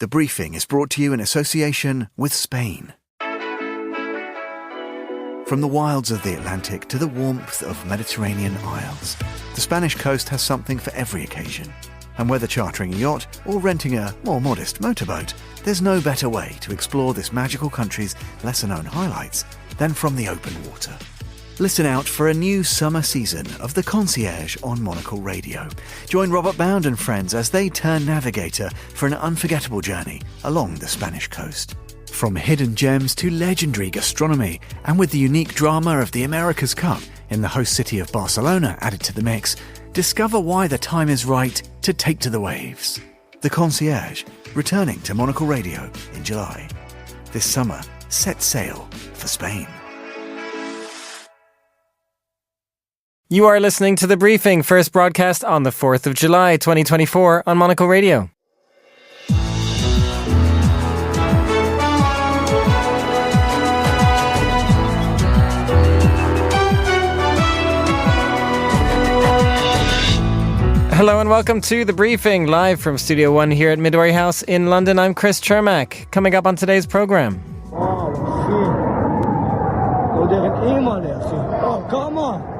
The briefing is brought to you in association with Spain. From the wilds of the Atlantic to the warmth of Mediterranean isles, the Spanish coast has something for every occasion. And whether chartering a yacht or renting a more modest motorboat, there's no better way to explore this magical country's lesser-known highlights than from the open water. Listen out for a new summer season of The Concierge on Monocle Radio. Join Robert Bound and friends as they turn navigator for an unforgettable journey along the Spanish coast. From hidden gems to legendary gastronomy, and with the unique drama of the America's Cup in the host city of Barcelona added to the mix, discover why the time is right to take to the waves. The Concierge, returning to Monocle Radio in July. This summer, set sail for Spain. You are listening to The Briefing, first broadcast on the 4th of July 2024 on Monocle Radio. Hello and welcome to The Briefing, live from Studio 1 here at Midway House in London. I'm Chris Chermak. Coming up on today's programme. Oh, come on.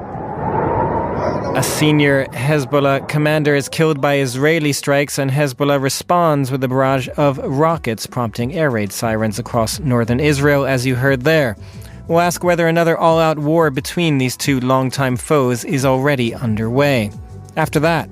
A senior Hezbollah commander is killed by Israeli strikes, and Hezbollah responds with a barrage of rockets, prompting air raid sirens across northern Israel, as you heard there. We'll ask whether another all-out war between these two longtime foes is already underway. After that,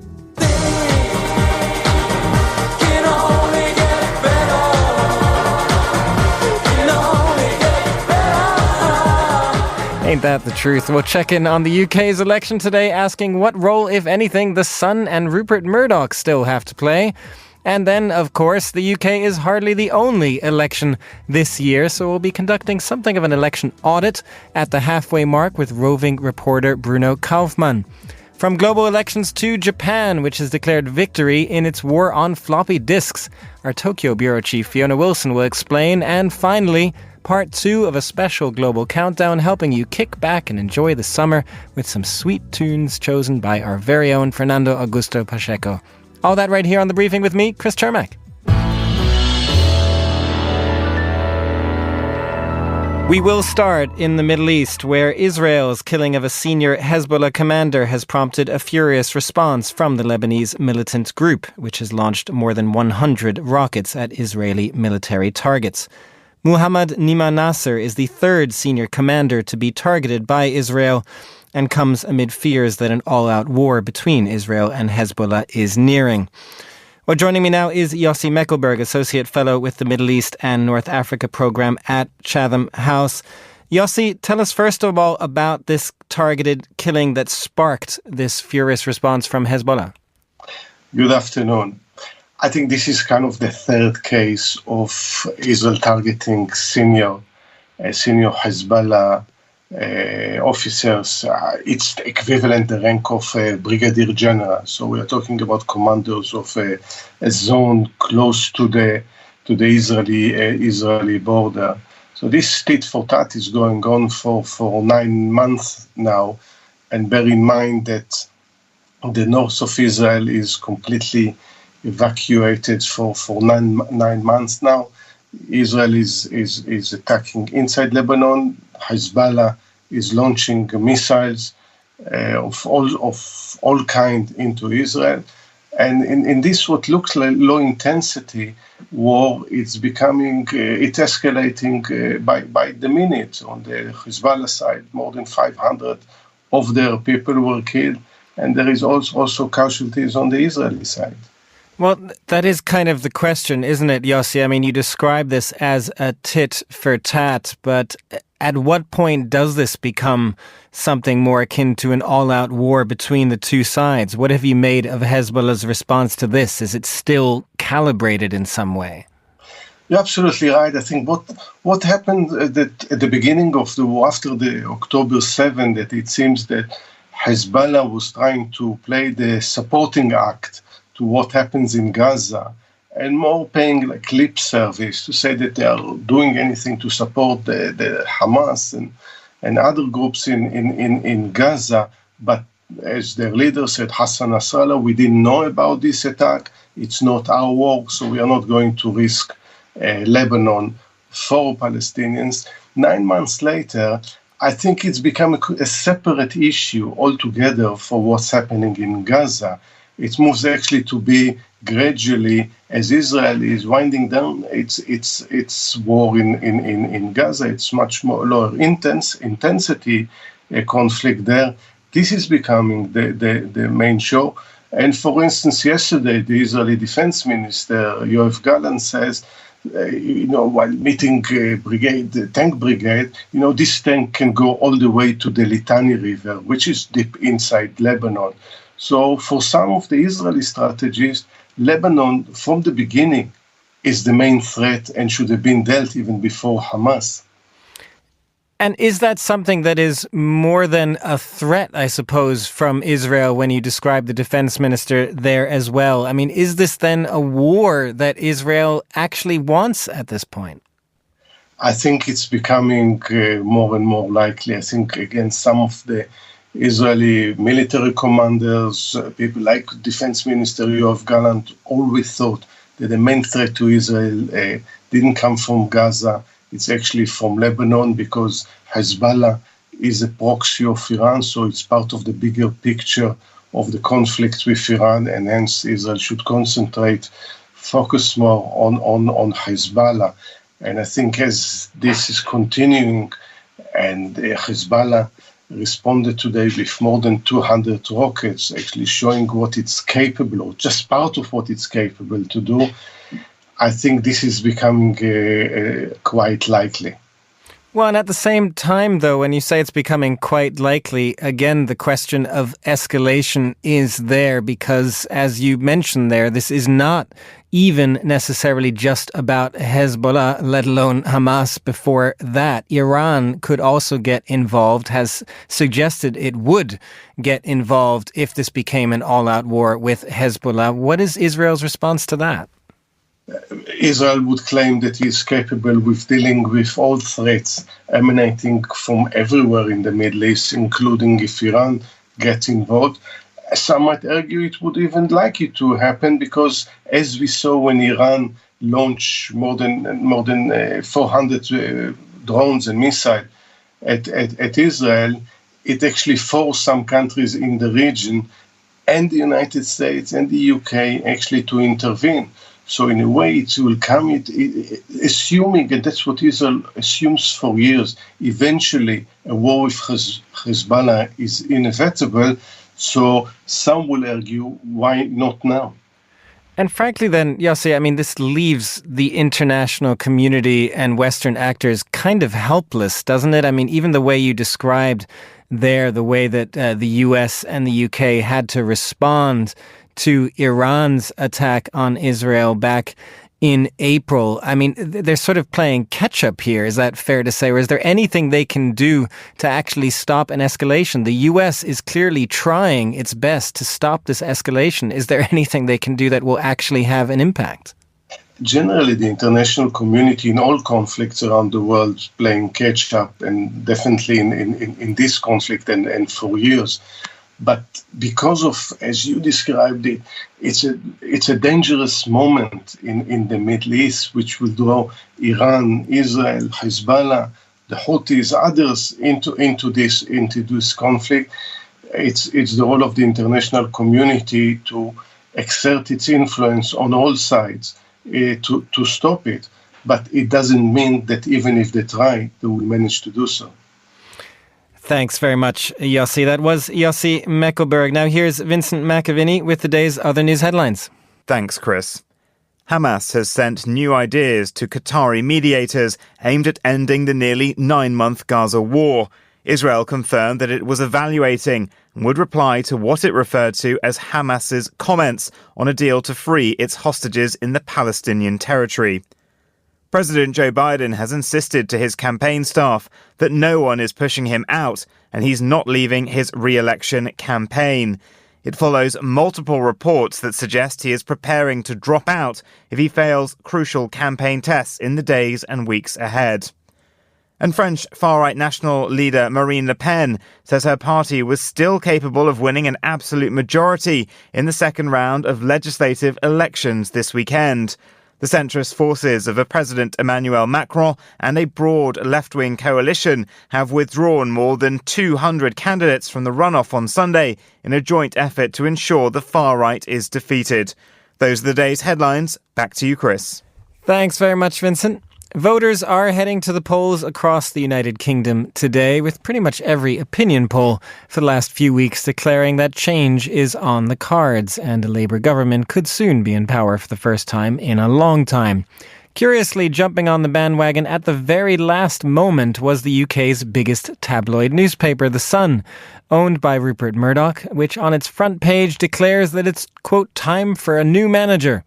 ain't that the truth? We'll check in on the UK's election today, asking what role, if anything, the Sun and Rupert Murdoch still have to play. And then, of course, the UK is hardly the only election this year, so we'll be conducting something of an election audit at the halfway mark with roving reporter Bruno Kaufmann. From global elections to Japan, which has declared victory in its war on floppy disks, our Tokyo bureau chief Fiona Wilson will explain. And finally, part 2 of a special global countdown, helping you kick back and enjoy the summer with some sweet tunes chosen by our very own Fernando Augusto Pacheco. All that right here on The Briefing with me, Chris Chermak. We will start in the Middle East, where Israel's killing of a senior Hezbollah commander has prompted a furious response from the Lebanese militant group, which has launched more than 100 rockets at Israeli military targets. Muhammad Nima Nasser is the third senior commander to be targeted by Israel, and comes amid fears that an all-out war between Israel and Hezbollah is nearing. Well, joining me now is Yossi Meckelberg, Associate Fellow with the Middle East and North Africa Programme at Chatham House. Yossi, tell us first of all about this targeted killing that sparked this furious response from Hezbollah. Good afternoon. I think this is kind of the third case of Israel targeting senior Hezbollah officers. It's the equivalent, the rank of brigadier general. So we are talking about commanders of a zone close to the Israeli border. So this tit for tat is going on for 9 months now, and bear in mind that the north of Israel is completely evacuated for 9 months now. Israel is attacking inside Lebanon. Hezbollah is launching missiles of all kind into Israel, and in this what looks like low intensity war, it's escalating by the minute. On the Hezbollah side, more than 500 of their people were killed, and there is also casualties on the Israeli side. Well, that is kind of the question, isn't it, Yossi? I mean, you describe this as a tit for tat, but at what point does this become something more akin to an all-out war between the two sides? What have you made of Hezbollah's response to this? Is it still calibrated in some way? You're absolutely right. I think what happened at the beginning of the war, after the October 7, that it seems that Hezbollah was trying to play the supporting act to what happens in Gaza, and more paying like lip service to say that they are doing anything to support the Hamas and other groups in Gaza. But as their leader said, Hassan Nasrallah, we didn't know about this attack. It's not our war, so we are not going to risk Lebanon for Palestinians. 9 months later, I think it's become a separate issue altogether for what's happening in Gaza. It moves actually to be gradually, as Israel is winding down its war in Gaza, it's much more lower intensity conflict there. This is becoming the main show. And for instance, yesterday, the Israeli Defense Minister, Yoav Gallant, says, while meeting the tank brigade, this tank can go all the way to the Litani River, which is deep inside Lebanon. So for some of the Israeli strategists, Lebanon, from the beginning, is the main threat and should have been dealt even before Hamas. And is that something that is more than a threat, I suppose, from Israel when you describe the defense minister there as well? I mean, is this then a war that Israel actually wants at this point? I think it's becoming more and more likely. I think, again, some of the Israeli military commanders, people like Defense Minister Yoav Gallant, always thought that the main threat to Israel didn't come from Gaza. It's actually from Lebanon, because Hezbollah is a proxy of Iran, so it's part of the bigger picture of the conflict with Iran, and hence Israel should focus more on Hezbollah. And I think as this is continuing, and Hezbollah responded today with more than 200 rockets, actually showing what it's capable, or just part of what it's capable to do, I think this is becoming quite likely. Well, and at the same time, though, when you say it's becoming quite likely, again, the question of escalation is there, because, as you mentioned there, this is not even necessarily just about Hezbollah, let alone Hamas before that. Iran could also get involved, has suggested it would get involved if this became an all-out war with Hezbollah. What is Israel's response to that? Israel would claim that he is capable with dealing with all threats emanating from everywhere in the Middle East, including if Iran gets involved. Some might argue it would even like it to happen, because as we saw when Iran launched more than 400 drones and missiles at Israel, it actually forced some countries in the region and the United States and the UK actually to intervene. So in a way, it will come, assuming, and that's what Israel assumes for years, eventually a war with Hezbollah is inevitable. So some will argue, why not now? And frankly then, Yossi, I mean, this leaves the international community and Western actors kind of helpless, doesn't it? I mean, even the way you described there, the way that the US and the UK had to respond to Iran's attack on Israel back in April. I mean, they're sort of playing catch-up here. Is that fair to say? Or is there anything they can do to actually stop an escalation? The U.S. is clearly trying its best to stop this escalation. Is there anything they can do that will actually have an impact? Generally, the international community in all conflicts around the world is playing catch-up, and definitely in this conflict and for years. But because of, as you described it, it's a dangerous moment in the Middle East, which will draw Iran, Israel, Hezbollah, the Houthis, others into this conflict. It's the role of the international community to exert its influence on all sides to stop it. But it doesn't mean that even if they try, they will manage to do so. Thanks very much, Yossi. That was Yossi Mekelberg. Now here's Vincent McAviney with the day's other news headlines. Thanks, Chris. Hamas has sent new ideas to Qatari mediators aimed at ending the nearly 9-month Gaza war. Israel confirmed that it was evaluating and would reply to what it referred to as Hamas's comments on a deal to free its hostages in the Palestinian territory. President Joe Biden has insisted to his campaign staff that no one is pushing him out and he's not leaving his re-election campaign. It follows multiple reports that suggest he is preparing to drop out if he fails crucial campaign tests in the days and weeks ahead. And French far-right national leader Marine Le Pen says her party was still capable of winning an absolute majority in the second round of legislative elections this weekend. The centrist forces of President Emmanuel Macron and a broad left-wing coalition have withdrawn more than 200 candidates from the runoff on Sunday in a joint effort to ensure the far right is defeated. Those are the day's headlines. Back to you, Chris. Thanks very much, Vincent. Voters are heading to the polls across the United Kingdom today, with pretty much every opinion poll for the last few weeks declaring that change is on the cards and a Labour government could soon be in power for the first time in a long time. Curiously, jumping on the bandwagon at the very last moment was the UK's biggest tabloid newspaper, The Sun, owned by Rupert Murdoch, which on its front page declares that it's, quote, time for a new manager.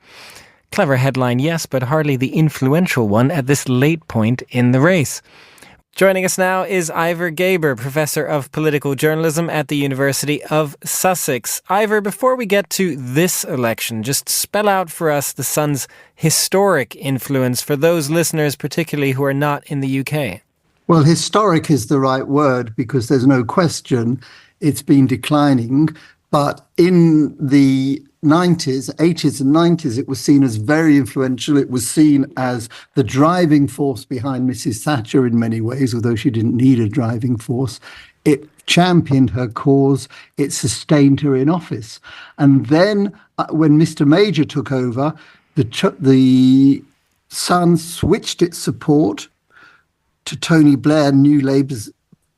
Clever headline, yes, but hardly the influential one at this late point in the race. Joining us now is Ivor Gaber, Professor of Political Journalism at the University of Sussex. Ivor, before we get to this election, just spell out for us the Sun's historic influence for those listeners, particularly who are not in the UK. Well, historic is the right word because there's no question it's been declining. But in the 80s and 90s, it was seen as very influential. It was seen as the driving force behind Mrs. Thatcher in many ways, although she didn't need a driving force. It championed her cause. It sustained her in office. And then when Mr. Major took over, the Sun switched its support to Tony Blair, new Labour's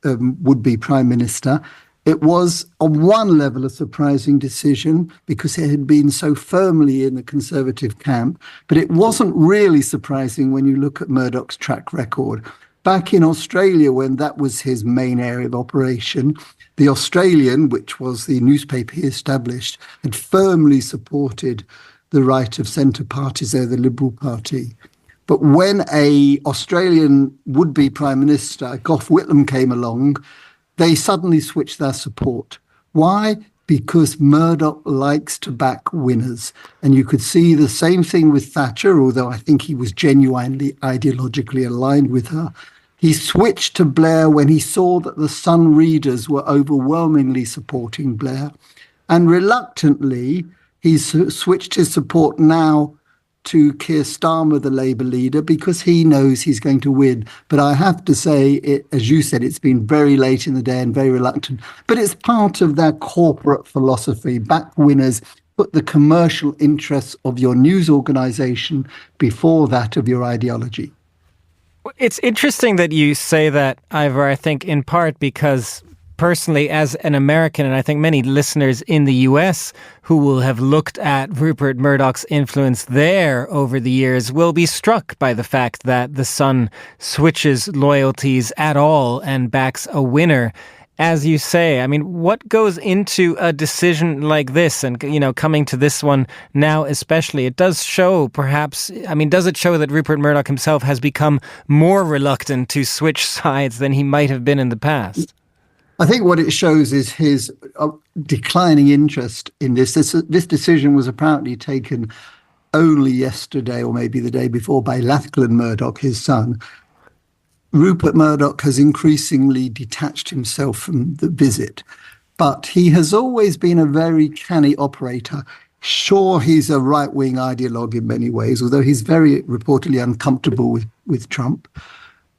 would-be Prime Minister. It was, on one level, a surprising decision because it had been so firmly in the Conservative camp, but it wasn't really surprising when you look at Murdoch's track record. Back in Australia, when that was his main area of operation, The Australian, which was the newspaper he established, had firmly supported the right of centre parties, the Liberal Party. But when a Australian would-be Prime Minister, Gough Whitlam, came along, they suddenly switched their support. Why? Because Murdoch likes to back winners. And you could see the same thing with Thatcher, although I think he was genuinely ideologically aligned with her. He switched to Blair when he saw that the Sun readers were overwhelmingly supporting Blair. And reluctantly, he's switched his support now to Keir Starmer, the Labour leader, because he knows he's going to win. But I have to say, as you said, it's been very late in the day and very reluctant. But it's part of their corporate philosophy. Back winners, put the commercial interests of your news organisation before that of your ideology. It's interesting that you say that, Ivor, I think in part because personally, as an American, and I think many listeners in the US who will have looked at Rupert Murdoch's influence there over the years will be struck by the fact that the Sun switches loyalties at all and backs a winner. As you say, I mean, what goes into a decision like this? And, you know, coming to this one now especially, it does show perhaps, I mean, does it show that Rupert Murdoch himself has become more reluctant to switch sides than he might have been in the past? I think what it shows is his declining interest in this. This decision was apparently taken only yesterday or maybe the day before by Lachlan Murdoch, his son. Rupert Murdoch has increasingly detached himself from the visit, but he has always been a very canny operator. Sure, he's a right-wing ideologue in many ways, although he's very reportedly uncomfortable with Trump.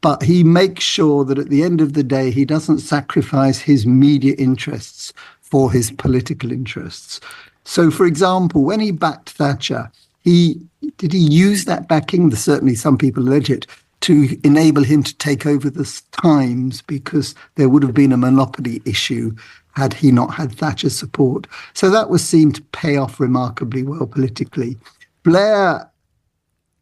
But he makes sure that at the end of the day, he doesn't sacrifice his media interests for his political interests. So, for example, when he backed Thatcher, did he use that backing? Certainly some people allege it, to enable him to take over the Times, because there would have been a monopoly issue had he not had Thatcher's support. So that was seen to pay off remarkably well politically. Blair,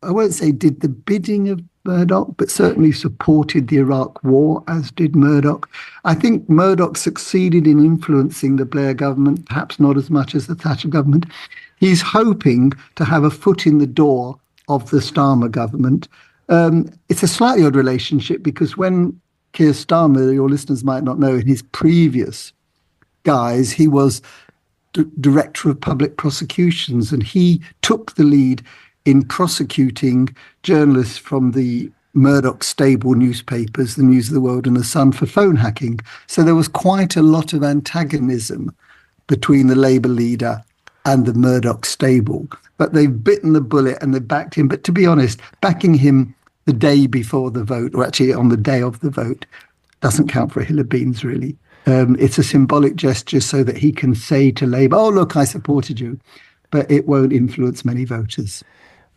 I won't say did the bidding of Murdoch, but certainly supported the Iraq war, as did Murdoch. I think Murdoch succeeded in influencing the Blair government, perhaps not as much as the Thatcher government. He's hoping to have a foot in the door of the Starmer government. It's a slightly odd relationship because when Keir Starmer, your listeners might not know, in his previous guise, he was Director of Public Prosecutions, and he took the lead in prosecuting journalists from the Murdoch's stable newspapers, the News of the World and the Sun, for phone hacking. So there was quite a lot of antagonism between the Labour leader and the Murdoch stable. But they've bitten the bullet and they've backed him. But to be honest, backing him the day before the vote, or actually on the day of the vote, doesn't count for a hill of beans, really. It's a symbolic gesture so that he can say to Labour, oh, look, I supported you. But it won't influence many voters.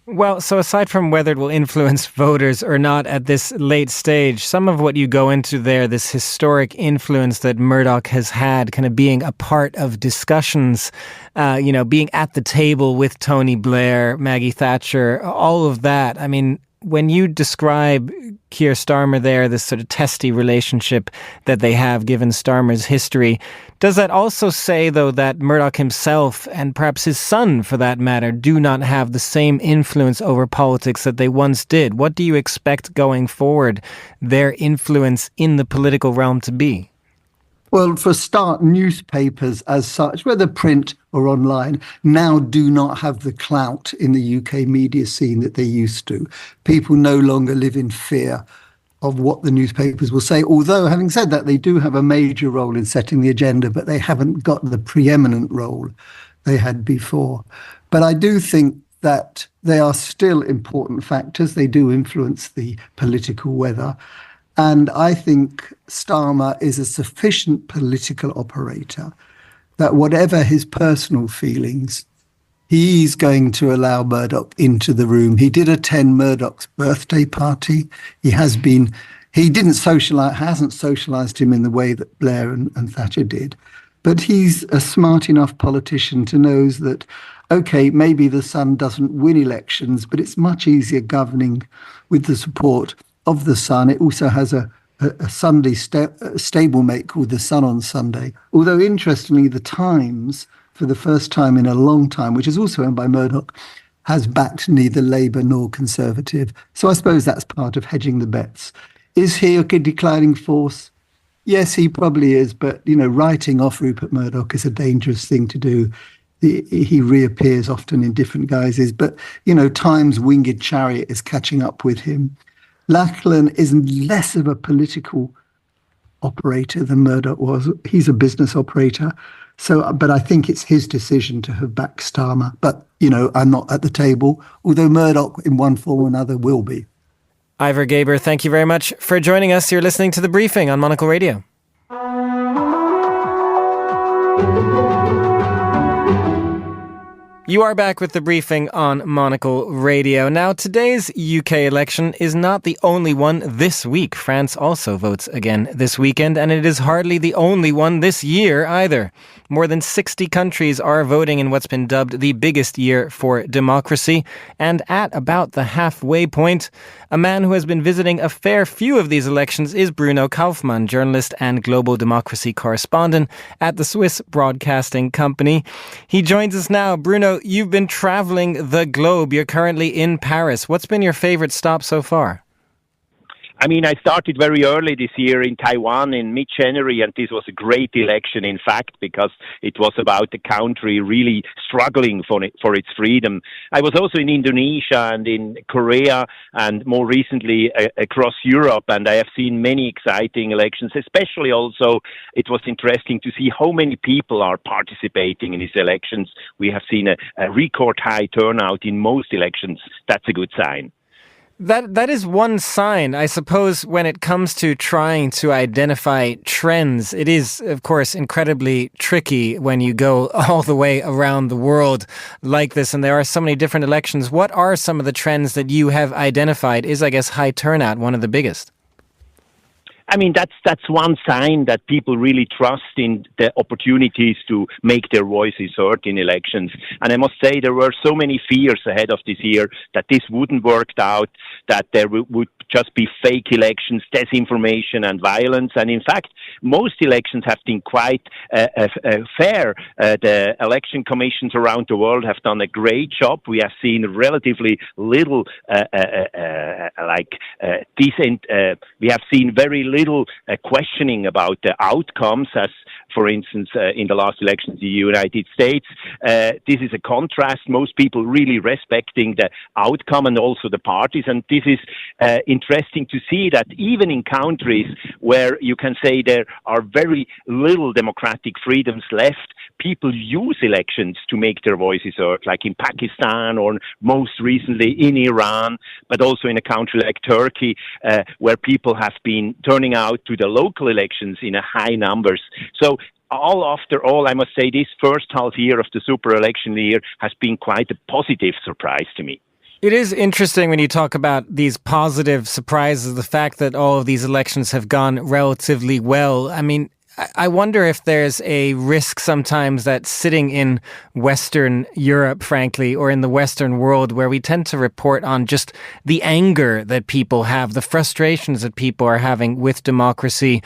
Well, so aside from whether it will influence voters or not at this late stage, some of what you go into there, this historic influence that Murdoch has had, kind of being a part of discussions, being at the table with Tony Blair, Maggie Thatcher, all of that. I mean, when you describe Keir Starmer there, this sort of testy relationship that they have given Starmer's history, does that also say, though, that Murdoch himself and perhaps his son, for that matter, do not have the same influence over politics that they once did? What do you expect going forward their influence in the political realm to be? Well, for a start, newspapers as such, whether print or online, now do not have the clout in the UK media scene that they used to. People no longer live in fear of what the newspapers will say. Although, having said that, they do have a major role in setting the agenda, but they haven't got the preeminent role they had before. But I do think that they are still important factors. They do influence the political weather. And I think Starmer is a sufficient political operator that whatever his personal feelings, he's going to allow Murdoch into the room. He did attend Murdoch's birthday party. Hasn't socialised him in the way that Blair and Thatcher did. But he's a smart enough politician to know that, OK, maybe the Sun doesn't win elections, but it's much easier governing with the support of the Sun. It also has a Sunday stablemate called the Sun on Sunday. Although, interestingly, the Times, for the first time in a long time, which is also owned by Murdoch, has backed neither Labour nor Conservative. So I suppose that's part of hedging the bets. Is he a declining force? Yes, he probably is. But, writing off Rupert Murdoch is a dangerous thing to do. He reappears often in different guises. But, Time's winged chariot is catching up with him. Lachlan is less of a political operator than Murdoch was. He's a business operator. But I think it's his decision to have backed Starmer. But, I'm not at the table, although Murdoch in one form or another will be. Ivor Gaber, thank you very much for joining us. You're listening to The Briefing on Monocle Radio. You are back with The Briefing on Monocle Radio. Now, today's UK election is not the only one this week. France also votes again this weekend, and it is hardly the only one this year either. More than 60 countries are voting in what's been dubbed the biggest year for democracy. And at about the halfway point, a man who has been visiting a fair few of these elections is Bruno Kaufmann, journalist and global democracy correspondent at the Swiss Broadcasting Company. He joins us now. Bruno, you've been traveling the globe. You're currently in Paris. What's been your favorite stop so far? I started very early this year in Taiwan in mid-January, and this was a great election, in fact, because it was about the country really struggling for its freedom. I was also in Indonesia and in Korea and more recently across Europe, and I have seen many exciting elections, especially also it was interesting to see how many people are participating in these elections. We have seen a record high turnout in most elections. That's a good sign. That is one sign, I suppose, when it comes to trying to identify trends. It is, of course, incredibly tricky when you go all the way around the world like this, and there are so many different elections. What are some of the trends that you have identified? Is, I guess, high turnout one of the biggest? That's one sign that people really trust in the opportunities to make their voices heard in elections. And I must say there were so many fears ahead of this year that this wouldn't work out, that there would just be fake elections, disinformation and violence. And in fact, most elections have been quite fair. The election commissions around the world have done a great job. We have seen relatively little we have seen very little questioning about the outcomes, as for instance in the last elections in the United States. This is a contrast. Most people really respecting the outcome and also the parties, and this is interesting to see that even in countries where you can say there are very little democratic freedoms left, people use elections to make their voices heard, like in Pakistan or most recently in Iran, but also in a country like Turkey, where people have been turning out to the local elections in a high numbers. So after all, I must say this first half year of the super election year has been quite a positive surprise to me. It is interesting when you talk about these positive surprises, the fact that all of these elections have gone relatively well. I mean, I wonder if there's a risk sometimes that sitting in Western Europe, frankly, or in the Western world, where we tend to report on just the anger that people have, the frustrations that people are having with democracy,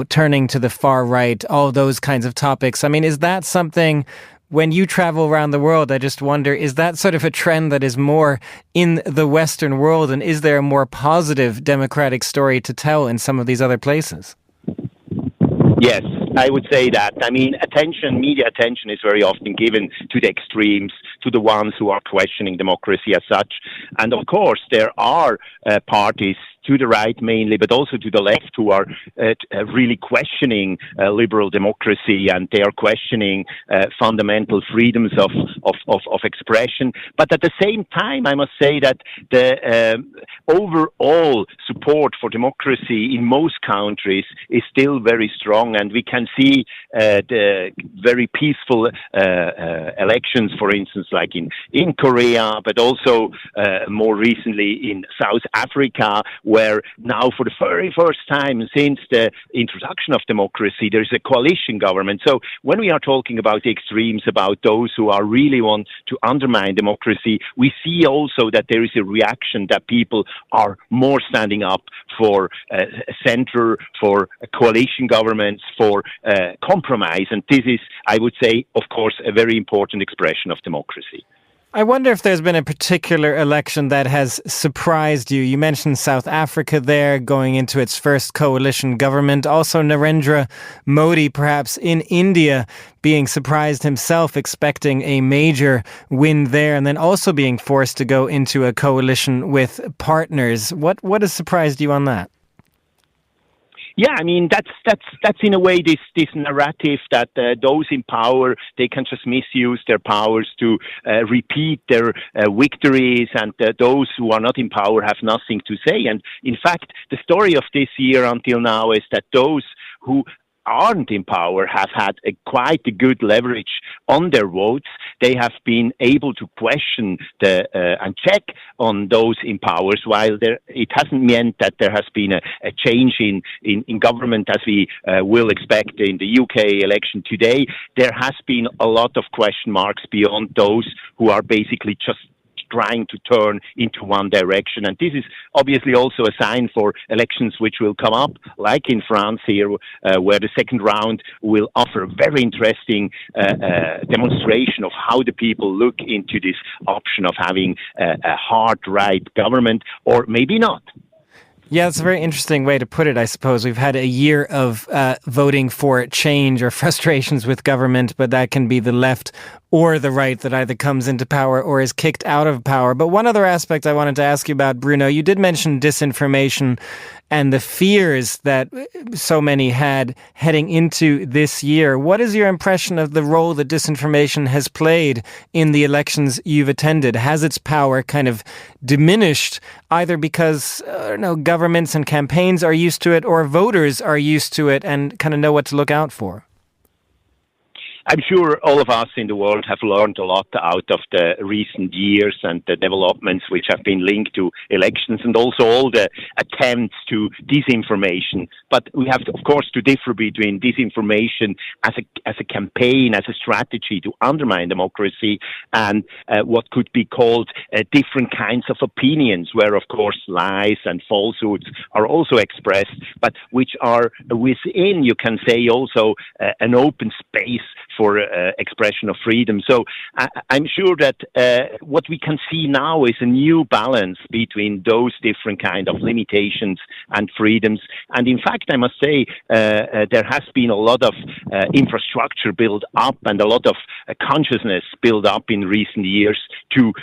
turning to the far right, all those kinds of topics. I mean, is that something, when you travel around the world, I just wonder, is that sort of a trend that is more in the Western world? And is there a more positive democratic story to tell in some of these other places? Yes, I would say that. I mean, media attention is very often given to the extremes, to the ones who are questioning democracy as such. And of course, there are parties to the right mainly, but also to the left, who are really questioning liberal democracy, and they are questioning fundamental freedoms of expression. But at the same time, I must say that the overall support for democracy in most countries is still very strong, and we can see the very peaceful elections, for instance, like in Korea, but also more recently in South Africa, where now for the very first time since the introduction of democracy, there is a coalition government. So when we are talking about the extremes, about those who are really want to undermine democracy, we see also that there is a reaction, that people are more standing up for center, for coalition governments, for compromise. And this is, I would say, of course, a very important expression of democracy. I wonder if there's been a particular election that has surprised you. You mentioned South Africa there, going into its first coalition government. Also Narendra Modi, perhaps in India, being surprised himself, expecting a major win there, and then also being forced to go into a coalition with partners. What has surprised you on that? Yeah, I mean, that's in a way this narrative that those in power, they can just misuse their powers to repeat their victories, and those who are not in power have nothing to say. And in fact, the story of this year until now is that those who aren't in power have had quite a good leverage on their votes. They have been able to question and check on those in powers, while it hasn't meant that there has been a change in government, as we will expect in the UK election today. There has been a lot of question marks beyond those who are basically just trying to turn into one direction. And this is obviously also a sign for elections which will come up, like in France here, where the second round will offer a very interesting demonstration of how the people look into this option of having a hard right government, or maybe not. Yeah, that's a very interesting way to put it, I suppose. We've had a year of voting for change or frustrations with government, but that can be the left or the right that either comes into power or is kicked out of power. But one other aspect I wanted to ask you about, Bruno, you did mention disinformation and the fears that so many had heading into this year. What is your impression of the role that disinformation has played in the elections you've attended? Has its power kind of diminished, either because governments and campaigns are used to it, or voters are used to it and kind of know what to look out for? I'm sure all of us in the world have learned a lot out of the recent years and the developments which have been linked to elections, and also all the attempts to disinformation. But we have, of course, to differ between disinformation as a campaign, as a strategy to undermine democracy, and what could be called different kinds of opinions, where, of course, lies and falsehoods are also expressed, but which are within, you can say, also an open space for expression of freedom. So I'm sure that what we can see now is a new balance between those different kind of limitations and freedoms. And in fact, I must say, there has been a lot of infrastructure built up and a lot of consciousness built up in recent years to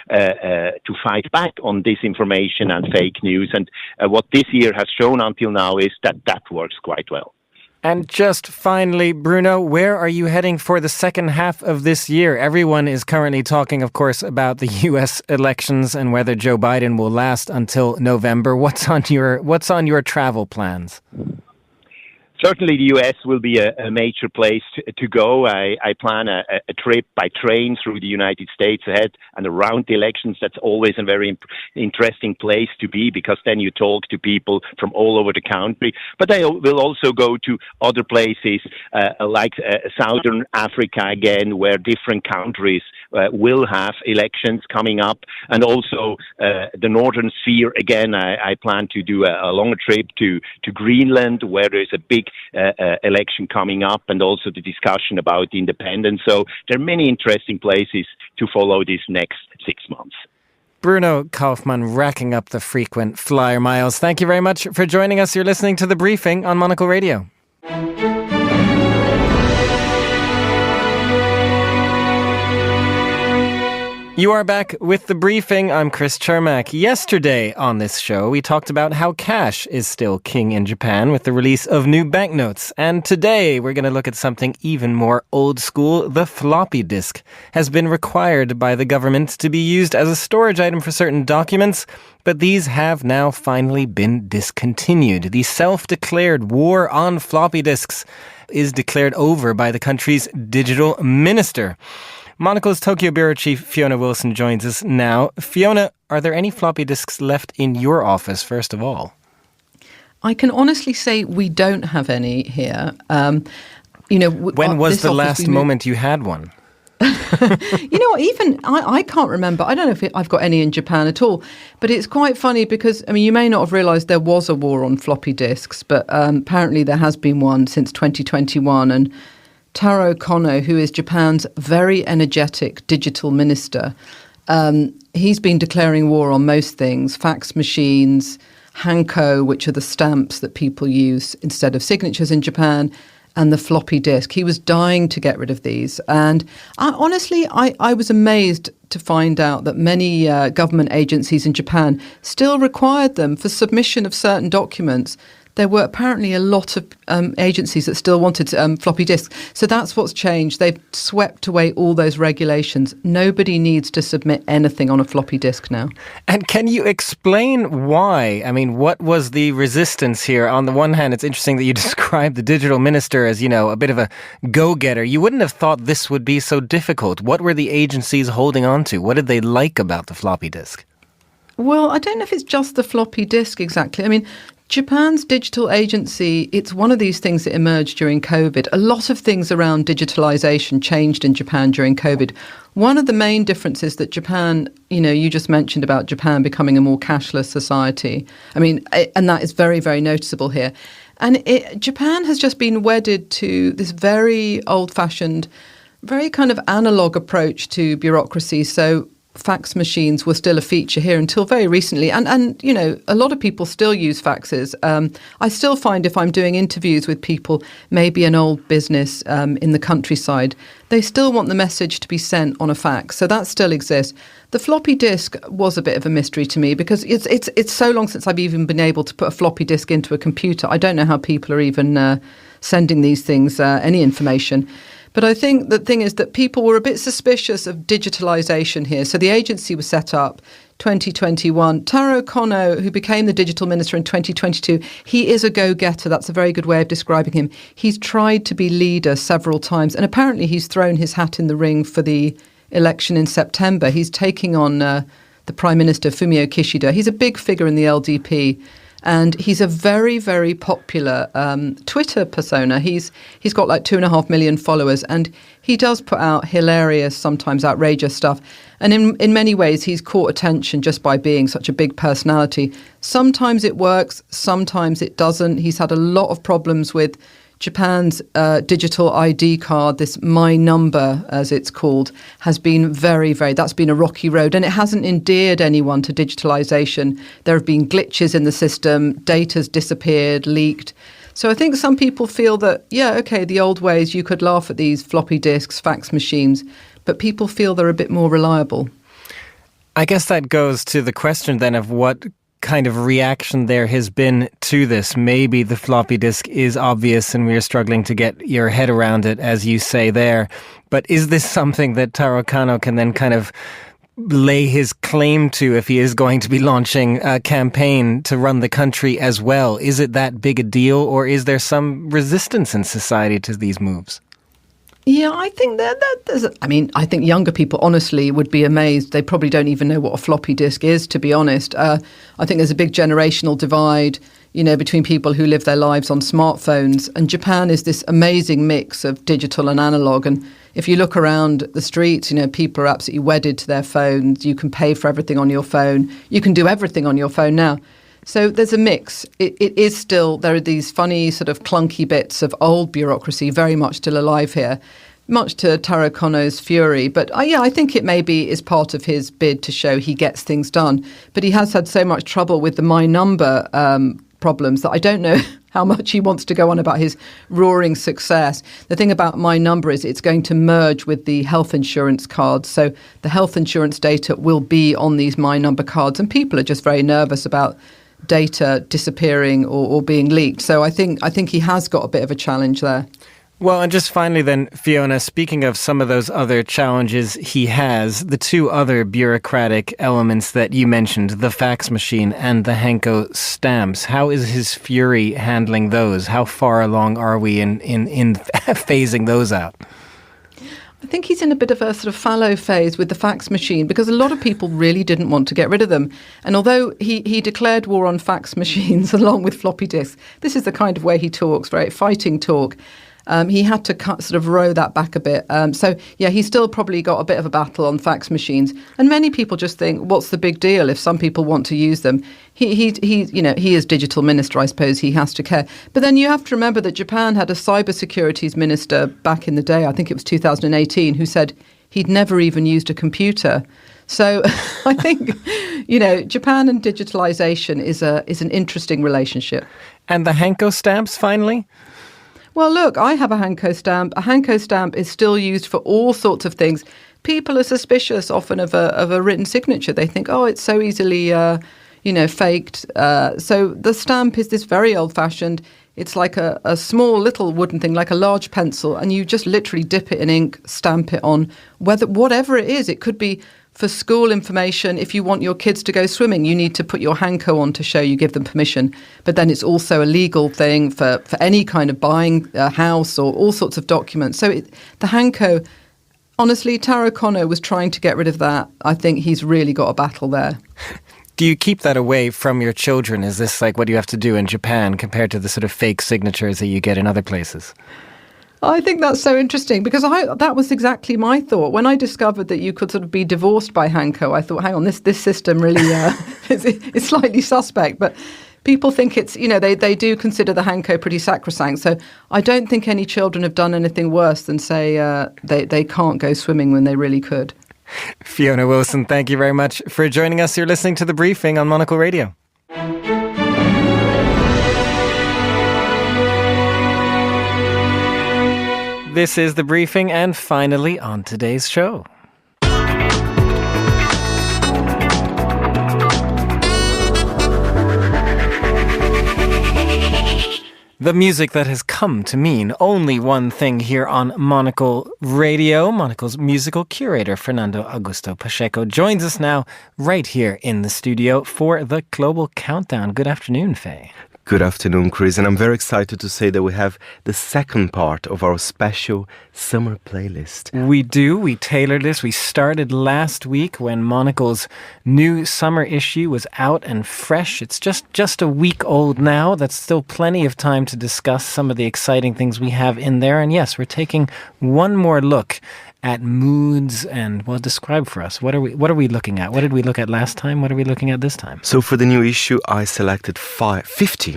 fight back on disinformation and fake news. And what this year has shown until now is that works quite well. And just finally, Bruno, where are you heading for the second half of this year? Everyone is currently talking, of course, about the U.S. elections and whether Joe Biden will last until November. What's on your travel plans? Certainly, the U.S. will be a major place to go. I plan a trip by train through the United States ahead and around the elections. That's always a very interesting place to be, because then you talk to people from all over the country. But I will also go to other places like Southern Africa again, where different countries will have elections coming up, and also the Northern Sphere. Again, I plan to do a longer trip to Greenland, where there's a big election coming up, and also the discussion about independence. So there are many interesting places to follow these next 6 months. Bruno Kaufmann racking up the frequent flyer miles. Thank you very much for joining us. You're listening to The Briefing on Monocle Radio. You are back with The Briefing. I'm Chris Chermak. Yesterday on this show, we talked about how cash is still king in Japan with the release of new banknotes. And today, we're going to look at something even more old school. The floppy disk has been required by the government to be used as a storage item for certain documents, but these have now finally been discontinued. The self-declared war on floppy disks is declared over by the country's digital minister. Monocle's Tokyo Bureau Chief Fiona Wilson joins us now. Fiona, are there any floppy disks left in your office, first of all? I can honestly say we don't have any here. When was the last moment you had one? You know what, even I can't remember. I don't know if I've got any in Japan at all. But it's quite funny because, you may not have realised there was a war on floppy disks, but apparently there has been one since 2021. And Taro Kono, who is Japan's very energetic digital minister, he's been declaring war on most things: fax machines, hanko, which are the stamps that people use instead of signatures in Japan, and the floppy disk. He was dying to get rid of these. And I was amazed to find out that many government agencies in Japan still required them for submission of certain documents. There were apparently a lot of agencies that still wanted floppy disks. So that's what's changed. They've swept away all those regulations. Nobody needs to submit anything on a floppy disk now. And can you explain why? What was the resistance here? On the one hand, it's interesting that you described the digital minister as, a bit of a go-getter. You wouldn't have thought this would be so difficult. What were the agencies holding on to? What did they like about the floppy disk? Well, I don't know if it's just the floppy disk exactly. Japan's digital agency, it's one of these things that emerged during COVID. A lot of things around digitalization changed in Japan during COVID. One of the main differences that Japan, you just mentioned about Japan becoming a more cashless society. And that is very, very noticeable here. And Japan has just been wedded to this very old-fashioned, very kind of analog approach to bureaucracy. So fax machines were still a feature here until very recently. And a lot of people still use faxes. I still find if I'm doing interviews with people, maybe an old business in the countryside, they still want the message to be sent on a fax. So that still exists. The floppy disk was a bit of a mystery to me because it's so long since I've even been able to put a floppy disk into a computer. I don't know how people are even sending these things any information. But I think the thing is that people were a bit suspicious of digitalization here. So the agency was set up 2021. Taro Kono, who became the digital minister in 2022, he is a go-getter. That's a very good way of describing him. He's tried to be leader several times, and apparently he's thrown his hat in the ring for the election in September. He's taking on the Prime Minister, Fumio Kishida. He's a big figure in the LDP. And he's a very, very popular Twitter persona. He's got like 2.5 million followers, and he does put out hilarious, sometimes outrageous stuff. And in many ways, he's caught attention just by being such a big personality. Sometimes it works, sometimes it doesn't. He's had a lot of problems with Japan's digital ID card, this My Number, as it's called, has been that's been a rocky road, and it hasn't endeared anyone to digitalization. There have been glitches in the system, data's disappeared, leaked. So I think some people feel that, the old ways, you could laugh at these floppy disks, fax machines, but people feel they're a bit more reliable. I guess that goes to the question then of what kind of reaction there has been to this. Maybe the floppy disk is obvious and we're struggling to get your head around it, as you say there. But is this something that Taro Kano can then kind of lay his claim to if he is going to be launching a campaign to run the country as well? Is it that big a deal, or is there some resistance in society to these moves? Yeah, I think I think younger people honestly would be amazed. They probably don't even know what a floppy disk is, to be honest. I think there's a big generational divide, between people who live their lives on smartphones. And Japan is this amazing mix of digital and analog. And if you look around the streets, people are absolutely wedded to their phones. You can pay for everything on your phone. You can do everything on your phone now. So there's a mix. It is still, there are these funny sort of clunky bits of old bureaucracy very much still alive here, much to Taro Kono's fury. But I think it maybe is part of his bid to show he gets things done. But he has had so much trouble with the My Number problems that I don't know how much he wants to go on about his roaring success. The thing about My Number is it's going to merge with the health insurance cards. So the health insurance data will be on these My Number cards, and people are just very nervous about data disappearing or being leaked. So I think he has got a bit of a challenge there. Well, and just finally then, Fiona, speaking of some of those other challenges he has, the two other bureaucratic elements that you mentioned, the fax machine and the Hanko stamps, how is his fury handling those? How far along are we in phasing those out? I think he's in a bit of a sort of fallow phase with the fax machine because a lot of people really didn't want to get rid of them. And although he declared war on fax machines along with floppy disks, this is the kind of way he talks, right? Fighting talk. He had to sort of row that back a bit. He's still probably got a bit of a battle on fax machines. And many people just think, what's the big deal if some people want to use them? He is digital minister, I suppose he has to care. But then you have to remember that Japan had a cybersecurities minister back in the day, I think it was 2018, who said he'd never even used a computer. So I think, Japan and digitalization is an interesting relationship. And the Hanko stamps, finally? Well, look, I have a Hanko stamp. A Hanko stamp is still used for all sorts of things. People are suspicious often of a written signature. They think, it's so easily, faked. So the stamp is this very old-fashioned. It's like a small little wooden thing, like a large pencil, and you just literally dip it in ink, stamp it on, whatever it is. It could be for school information. If you want your kids to go swimming, you need to put your Hanko on to show you give them permission. But then it's also a legal thing for any kind of buying a house or all sorts of documents. So the Hanko, honestly, Taro Kono was trying to get rid of that. I think he's really got a battle there. Do you keep that away from your children? Is this like what you have to do in Japan compared to the sort of fake signatures that you get in other places? I think that's so interesting because that was exactly my thought. When I discovered that you could sort of be divorced by Hanko, I thought, hang on, this system really is slightly suspect. But people think it's, they do consider the Hanko pretty sacrosanct. So I don't think any children have done anything worse than say they can't go swimming when they really could. Fiona Wilson, thank you very much for joining us. You're listening to The Briefing on Monocle Radio. This is The Briefing, and finally on today's show. The music that has come to mean only one thing here on Monocle Radio. Monocle's musical curator, Fernando Augusto Pacheco, joins us now right here in the studio for the Global Countdown. Good afternoon, Faye. Good afternoon, Chris, and I'm very excited to say that we have the second part of our special summer playlist. We do. We tailored this. We started last week when Monocle's new summer issue was out and fresh. It's just a week old now. That's still plenty of time to discuss some of the exciting things we have in there. And yes, we're taking one more look at moods and, well, describe for us. What are we looking at? What did we look at last time? What are we looking at this time? So for the new issue, I selected 50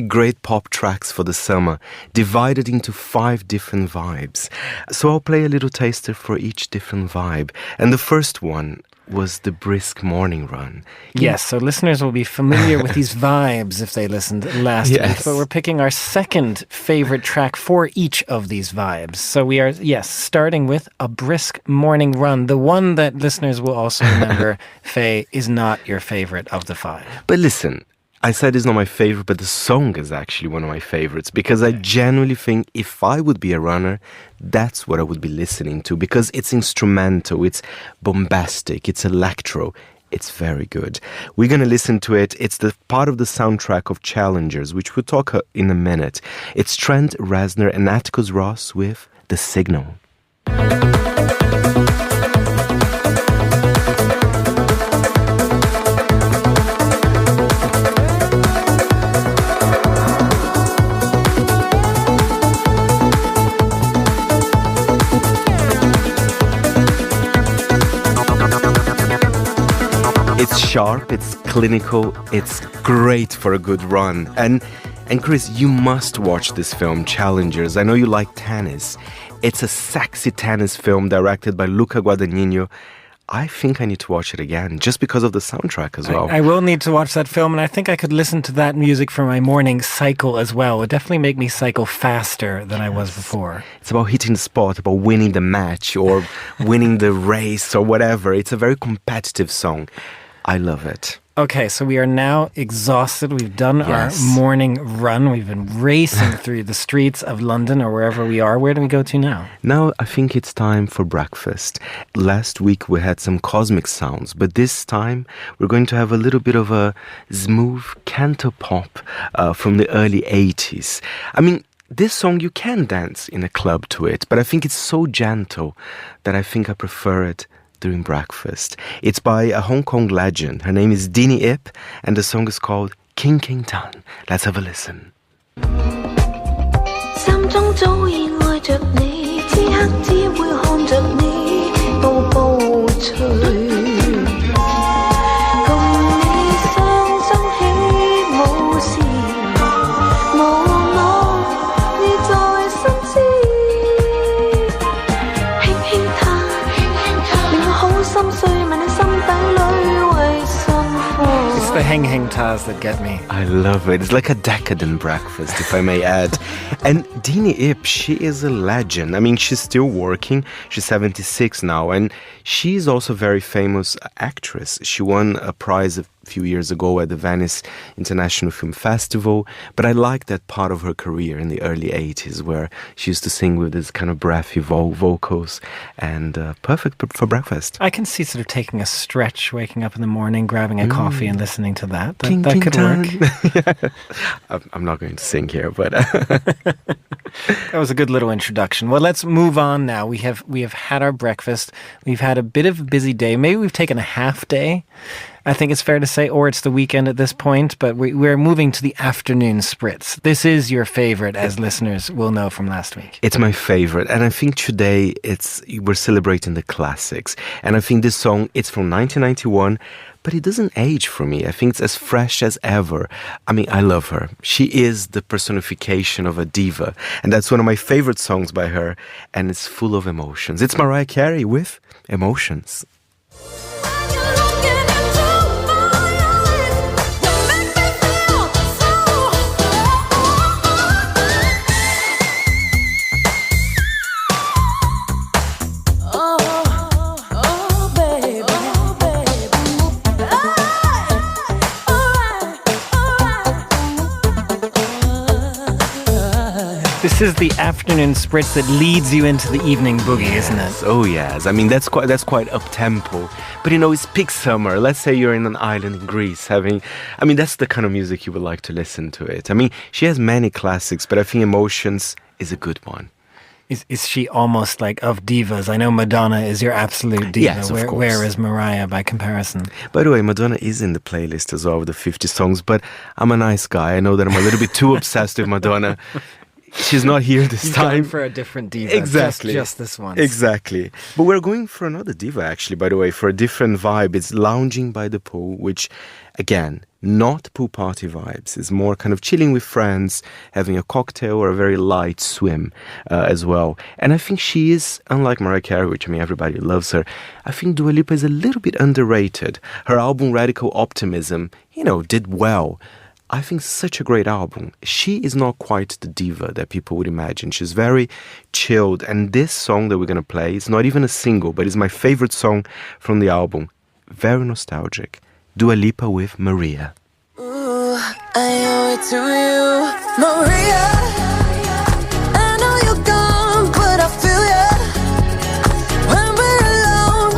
great pop tracks for the summer, divided into 5 different vibes. So I'll play a little taster for each different vibe. And the first one was the brisk morning run. Yes, so listeners will be familiar with these vibes if they listened last week, but we're picking our second favorite track for each of these vibes. So we are, starting with a brisk morning run. The one that listeners will also remember, Faye, is not your favorite of the 5. But listen, I said it's not my favorite, but the song is actually one of my favorites because I genuinely think if I would be a runner, that's what I would be listening to because it's instrumental, it's bombastic, it's electro, it's very good. We're going to listen to it. It's the part of the soundtrack of Challengers, which we'll talk in a minute. It's Trent Reznor and Atticus Ross with The Signal. It's sharp, it's clinical, it's great for a good run. And Chris, you must watch this film, Challengers. I know you like tennis. It's a sexy tennis film directed by Luca Guadagnino. I think I need to watch it again, just because of the soundtrack as well. I will need to watch that film, and I think I could listen to that music for my morning cycle as well. It would definitely make me cycle faster than I was before. It's about hitting the spot, about winning the match, or winning the race, or whatever. It's a very competitive song. I love it. Okay, so we are now exhausted. We've done our morning run. We've been racing through the streets of London or wherever we are. Where do we go to now? Now I think it's time for breakfast. Last week we had some cosmic sounds, but this time we're going to have a little bit of a smooth cantopop from the early 80s. I mean, this song, you can dance in a club to it, but I think it's so gentle that I think I prefer it during breakfast. It's by a Hong Kong legend. Her name is Dini Ip, and the song is called King King Tan. Let's have a listen. 心中早已愛着你，此刻只會看着你步步隨，共你雙雙起舞時，無我你在身邊，輕輕彈，令我好心碎，問你心底裏為什麼？ It's the heng heng tas that get me. I love it. It's like a decadent breakfast, if I may add. And Dini Ip, she is a legend. I mean, she's still working. She's 76 now, and she's also a very famous actress. She won a prize a few years ago at the Venice International Film Festival. But I like that part of her career in the early 80s where she used to sing with this kind of breathy vocals, and perfect for breakfast. I can see sort of taking a stretch, waking up in the morning, grabbing a coffee and listening to that. That could work. I'm not going to sing here, but that was a good little introduction. Well, let's move on now. We have had our breakfast. We've had a bit of a busy day. Maybe we've taken a half day, I think it's fair to say, or it's the weekend at this point, but we're moving to the afternoon spritz. This is your favorite, as listeners will know from last week. It's my favorite, and I think today we're celebrating the classics. And I think this song, it's from 1991, but it doesn't age for me. I think it's as fresh as ever. I mean, I love her. She is the personification of a diva, and that's one of my favorite songs by her, and it's full of emotions. It's Mariah Carey with Emotions. This is the afternoon spritz that leads you into the evening boogie, isn't it? Oh yes, I mean that's quite up-tempo. But it's peak summer. Let's say you're in an island in Greece that's the kind of music you would like to listen to it. I mean, she has many classics, but I think Emotions is a good one. Is she almost like of divas? I know Madonna is your absolute diva. Yes, of course. Where is Mariah by comparison? By the way, Madonna is in the playlist as well with the 50 songs, but I'm a nice guy. I know that I'm a little bit too obsessed with Madonna. She's not here this You've time. gone for a different diva. Exactly. Just this one. Exactly. But we're going for another diva, actually, by the way, for a different vibe. It's lounging by the pool, which, again, not pool party vibes. It's more kind of chilling with friends, having a cocktail or a very light swim as well. And I think she is, unlike Mariah Carey, which, I mean, everybody loves her, I think Dua Lipa is a little bit underrated. Her album Radical Optimism, did well. I think such a great album. She is not quite the diva that people would imagine. She's very chilled. And this song that we're going to play is not even a single, but it's my favorite song from the album. Very nostalgic. Dua Lipa with Maria. Ooh, I owe it to you, Maria. I know you're gone, but I feel ya. When we're alone,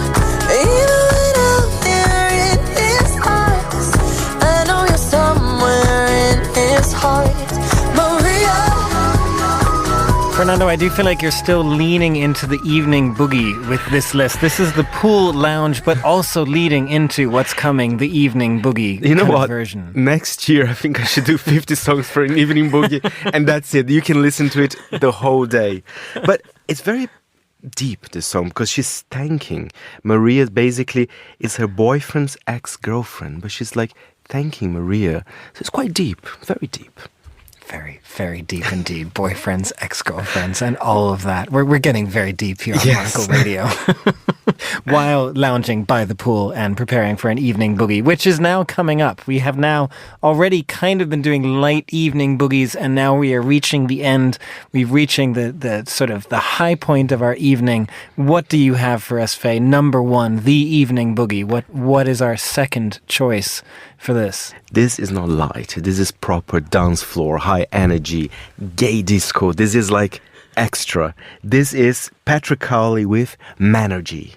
even when I'm there in his eyes, I know you're somewhere in his heart, Maria. Fernando, I do feel like you're still leaning into the evening boogie with this list. This is the pool lounge, but also leading into what's coming, the evening boogie version. Next year, I think I should do 50 songs for an evening boogie, and that's it. You can listen to it the whole day. But it's very deep, this song, because she's thanking. Maria basically is her boyfriend's ex-girlfriend, but she's like thanking Maria. So it's quite deep, very deep. Very, very deep indeed. Boyfriends, ex-girlfriends, and all of that. We're getting very deep here on Monocle Radio. While lounging by the pool and preparing for an evening boogie, which is now coming up. We have now already kind of been doing light evening boogies, and now we are reaching the end. We're reaching the sort of the high point of our evening. What do you have for us, Faye? Number one, the evening boogie. What is our second choice for this? This is not light. This is proper dance floor, high energy, gay disco. This is like extra. This is Patrick Cowley with Manergy.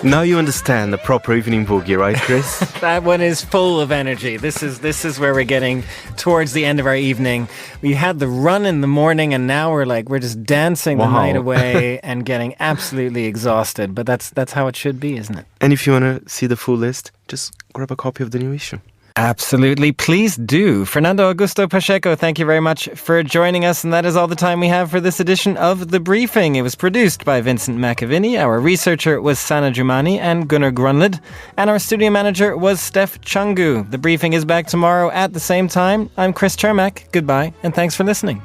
Now you understand the proper evening boogie, right, Chris? That one is full of energy. This is where we're getting towards the end of our evening. We had the run in the morning, and now we're just dancing the night away and getting absolutely exhausted. But that's how it should be, isn't it? And if you want to see the full list, just grab a copy of the new issue. Absolutely. Please do. Fernando Augusto Pacheco, thank you very much for joining us. And that is all the time we have for this edition of The Briefing. It was produced by Vincent McAvinney. Our researcher was Sana Jumani and Gunnar Grunlid. And our studio manager was Steph Chungu. The Briefing is back tomorrow at the same time. I'm Chris Chermak. Goodbye, and thanks for listening.